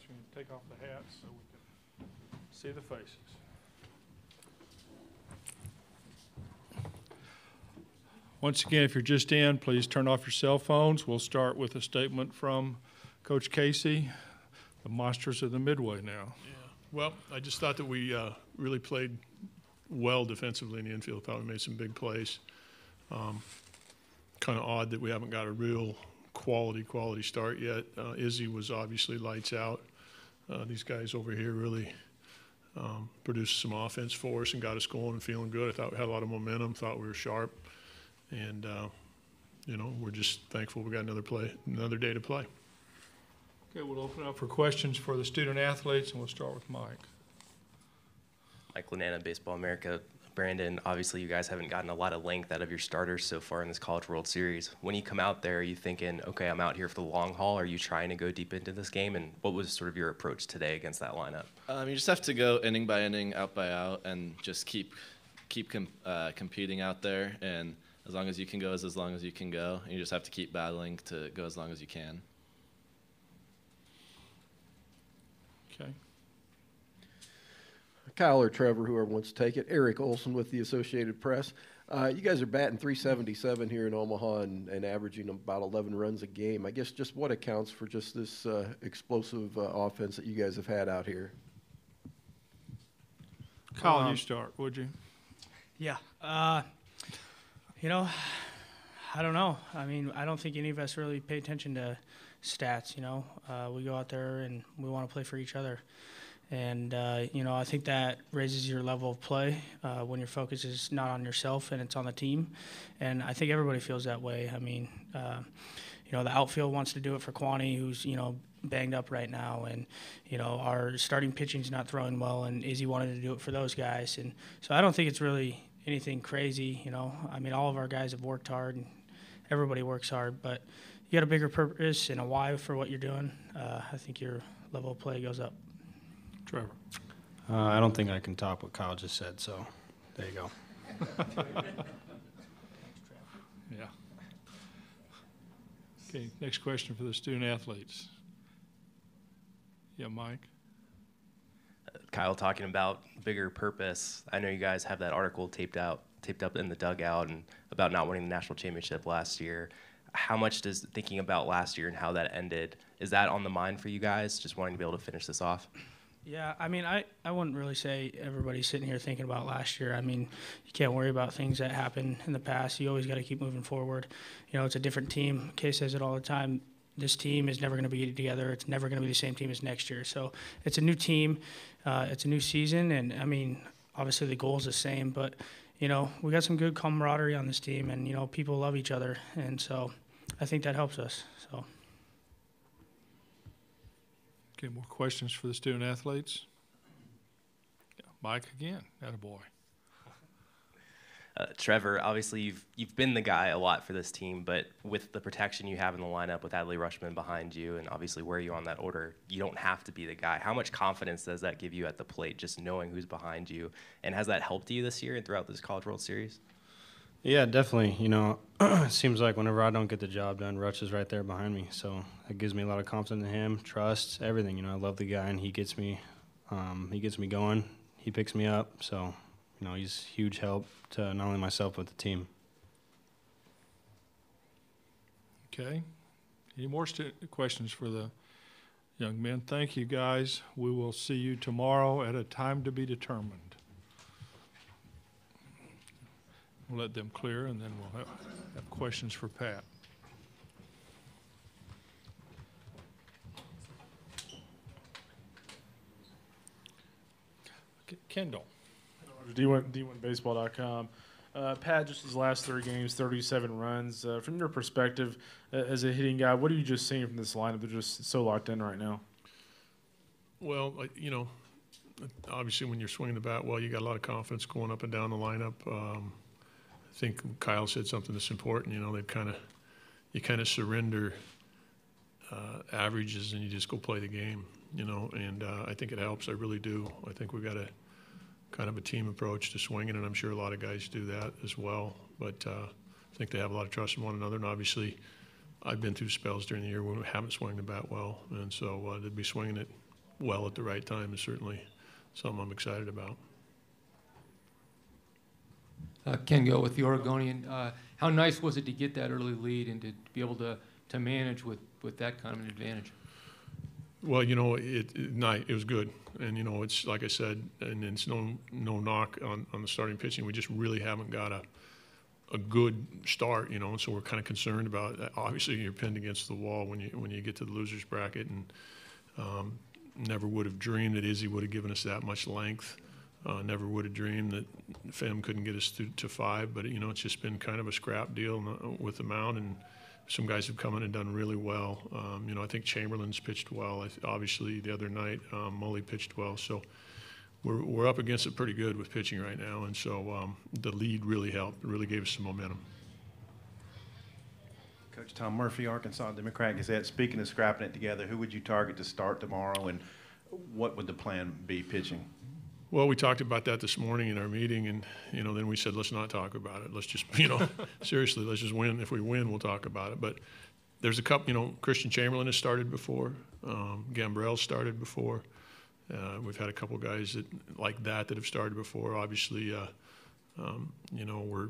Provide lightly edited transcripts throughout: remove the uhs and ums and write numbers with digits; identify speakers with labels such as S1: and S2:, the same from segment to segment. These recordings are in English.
S1: ask you to take off the hats so we can see the faces. Once again, if you're just in, please turn off your cell phones. We'll start with a statement from Coach Casey, the monsters of the Midway now.
S2: Yeah. Well, I just thought that we really played well defensively in the infield. Thought we made some big plays. Kind of odd that we haven't got a real quality start yet. Izzy was obviously lights out. These guys over here really produced some offense for us and got us going and feeling good. I thought we had a lot of momentum. Thought we were sharp. And, you know, we're just thankful we got another day to play.
S1: Okay, we'll open up for questions for the student athletes, and we'll start with Mike.
S3: Mike Lanana, Baseball America. Brandon, obviously you guys haven't gotten a lot of length out of your starters so far in this College World Series. When you come out there, are you thinking, okay, I'm out here for the long haul? Are you trying to go deep into this game? And what was sort of your approach today against that lineup?
S4: You just have to go inning by inning, out by out, and just keep competing out there. And as long as you can go as long as you can go. And you just have to keep battling to go as long as you can.
S1: Okay.
S5: Kyle or Trevor, whoever wants to take it. Eric Olson with the Associated Press. You guys are batting .377 here in Omaha and averaging about 11 runs a game. I guess just what accounts for just this explosive offense that you guys have had out here?
S1: Colin, you start, would you?
S6: Yeah. You know, I don't know. I mean, I don't think any of us really pay attention to stats, you know. We go out there and we want to play for each other. And, you know, I think that raises your level of play when your focus is not on yourself and it's on the team. And I think everybody feels that way. I mean, you know, the outfield wants to do it for Kwani, who's, you know, banged up right now. And, you know, our starting pitching's not throwing well, and Izzy wanted to do it for those guys. And so I don't think it's really anything crazy, you know. I mean, all of our guys have worked hard, and everybody works hard, but you got a bigger purpose and a why for what you're doing. I think your level of play goes up.
S1: Trevor.
S7: I don't think I can top what Kyle just said, so there you go.
S1: Yeah. Okay, next question for the student athletes. Yeah, Mike.
S3: Kyle, talking about bigger purpose, I know you guys have that article taped up in the dugout and about not winning the national championship last year. How much does thinking about last year and how that ended, is that on the mind for you guys, just wanting to be able to finish this off?
S6: Yeah, I mean, I wouldn't really say everybody's sitting here thinking about last year. I mean, you can't worry about things that happened in the past. You always got to keep moving forward. You know, it's a different team. Kay says it all the time. This team is never going to be together. It's never going to be the same team as next year. So it's a new team. It's a new season. And, I mean, obviously the goal is the same. But, you know, we got some good camaraderie on this team. And, you know, people love each other. And so I think that helps us. So.
S1: Okay, more questions for the student athletes? Yeah, Mike again, attaboy.
S3: Trevor, obviously you've been the guy a lot for this team, but with the protection you have in the lineup with Adley Rushman behind you and obviously where you on that order, you don't have to be the guy. How much confidence does that give you at the plate, just knowing who's behind you? And has that helped you this year and throughout this College World Series?
S7: Yeah, definitely. You know, it seems like whenever I don't get the job done, Rutch is right there behind me. So that gives me a lot of confidence in him, trust, everything. You know, I love the guy, and he gets me going. He picks me up. So, you know, he's huge help to not only myself but the team.
S1: Okay. Any more questions for the young men? Thank you, guys. We will see you tomorrow at a time to be determined. We'll let them clear, and then we'll have questions for Pat. Kendall.
S8: D1Baseball.com. Pat, just his last 3 games, 37 runs. From your perspective, as a hitting guy, what are you just seeing from this lineup? They're just so locked in right now.
S2: Well, you know, obviously when you're swinging the bat well, you got a lot of confidence going up and down the lineup. I think Kyle said something that's important. You know, you kind of surrender averages and you just go play the game. You know, and I think it helps. I really do. I think we got a kind of a team approach to swinging, and I'm sure a lot of guys do that as well. But I think they have a lot of trust in one another. And obviously, I've been through spells during the year when we haven't swung the bat well, and so they'd be swinging it well at the right time is certainly something I'm excited about.
S9: Ken Gill with the Oregonian. How nice was it to get that early lead and to be able to manage with that kind of an advantage?
S2: Well, it was good, and it's like I said, and it's no knock on the starting pitching. We just really haven't got a good start, and so we're kind of concerned about that. Obviously, you're pinned against the wall when you get to the losers bracket, and never would have dreamed that Izzy would have given us that much length. Never would have dreamed that Fem couldn't get us to 5, but it's just been kind of a scrap deal with the mound, and some guys have come in and done really well. I think Chamberlain's pitched well. Obviously, the other night, Mully pitched well. So we're up against it pretty good with pitching right now, and so the lead really helped. It really gave us some momentum.
S10: Coach Tom Murphy, Arkansas Democrat Gazette. Speaking of scrapping it together, who would you target to start tomorrow, and what would the plan be pitching?
S2: Well, we talked about that this morning in our meeting, and then we said, let's not talk about it. Let's just, seriously, let's just win. If we win, we'll talk about it. But there's a couple, Christian Chamberlain has started before. Gambrell started before. We've had a couple guys like that have started before. Obviously, we're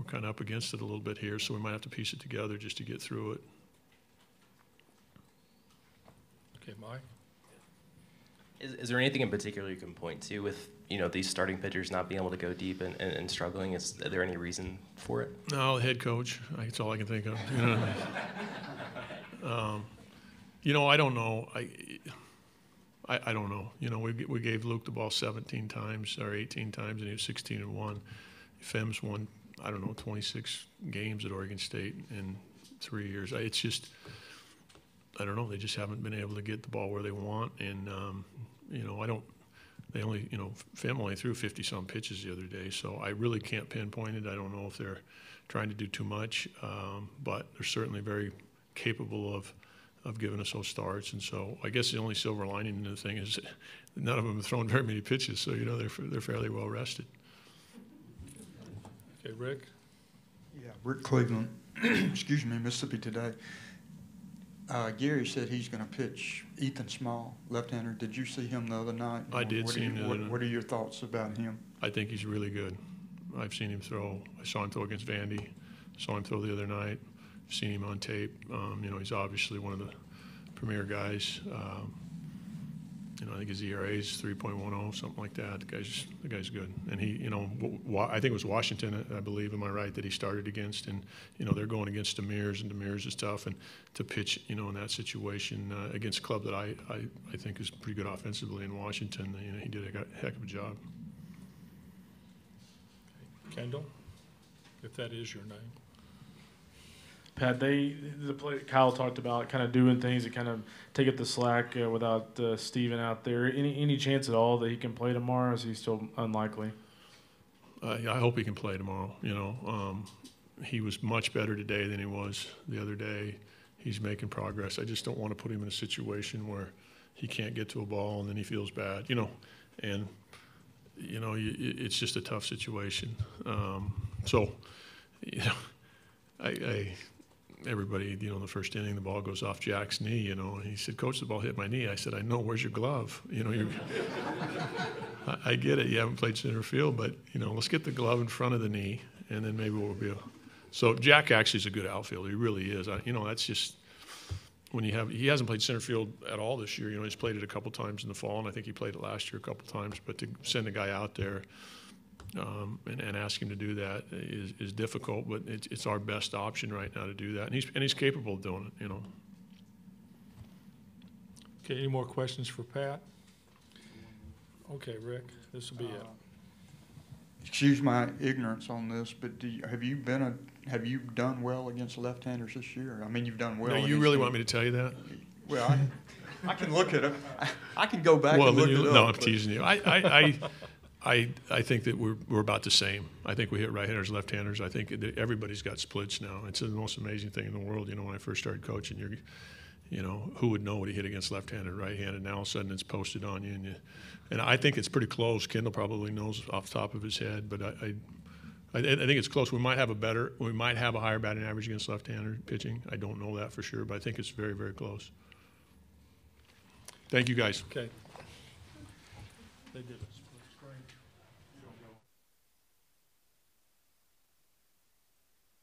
S2: kind of up against it a little bit here, so we might have to piece it together just to get through it.
S1: Okay, Mike?
S3: Is there anything in particular you can point to with these starting pitchers not being able to go deep and struggling? Is there any reason for it?
S2: No, the head coach. That's all I can think of. I don't know. I don't know. We gave Luke the ball 17 times or 18 times, and he was 16-1. Fem's won 26 games at Oregon State in 3 years. It's just, I don't know. They just haven't been able to get the ball where they want, and Fem only threw 50-some pitches the other day, so I really can't pinpoint it. I don't know if they're trying to do too much, but they're certainly very capable of giving us those starts. And so I guess the only silver lining in the thing is that none of them have thrown very many pitches, so they're fairly well rested.
S1: Okay, Rick?
S11: Yeah, Rick Cleveland, excuse me, Mississippi Today. Gary said he's going to pitch Ethan Small, left-hander. Did you see him the other night?
S2: I did see him the other night.
S11: What are your thoughts about him?
S2: I think he's really good. I've seen him throw. I saw him throw against Vandy. Saw him throw the other night. Seen him on tape. He's obviously one of the premier guys. I think his ERA is 3.10, something like that. The guy's good. And he, I think it was Washington, I believe, am I right, that he started against. And, they're going against Demers, and Demers is tough. And to pitch, in that situation against a club that I think is pretty good offensively in Washington, he did a heck of a job.
S1: Kendall, if that is your name.
S8: Pat, the play Kyle talked about, kind of doing things that kind of take up the slack without Steven out there. Any chance at all that he can play tomorrow? Or is he still unlikely?
S2: Yeah, I hope he can play tomorrow. He was much better today than he was the other day. He's making progress. I just don't want to put him in a situation where he can't get to a ball and then he feels bad. It's just a tough situation. Everybody, the first inning, the ball goes off Jack's knee, and he said, Coach, the ball hit my knee. I said, I know, where's your glove? I get it, you haven't played center field, but, let's get the glove in front of the knee, and then maybe we'll be able. So Jack actually is a good outfielder. He really is. That's just, he hasn't played center field at all this year. He's played it a couple times in the fall, and I think he played it last year a couple times, but to send a guy out there and ask him to do that is difficult, but it's our best option right now to do that, and he's capable of doing it.
S1: Okay, any more questions for Pat? Okay, Rick, this will be it.
S11: Excuse my ignorance on this, but have you done well against left-handers this year? I mean, you've done well.
S2: No, you really want me to tell you that?
S11: Well, I can look at it. I can go back and look it up.
S2: No, I'm teasing you. I think that we're about the same. I think we hit right-handers, left-handers. I think everybody's got splits now. It's the most amazing thing in the world. When I first started coaching, who would know what he hit against left-handed, right-handed? Now all of a sudden it's posted on you, and I think it's pretty close. Kendall probably knows off the top of his head, but I think it's close. We might have a higher batting average against left-handed pitching. I don't know that for sure, but I think it's very, very close. Thank you, guys.
S1: Okay. They did a split screen.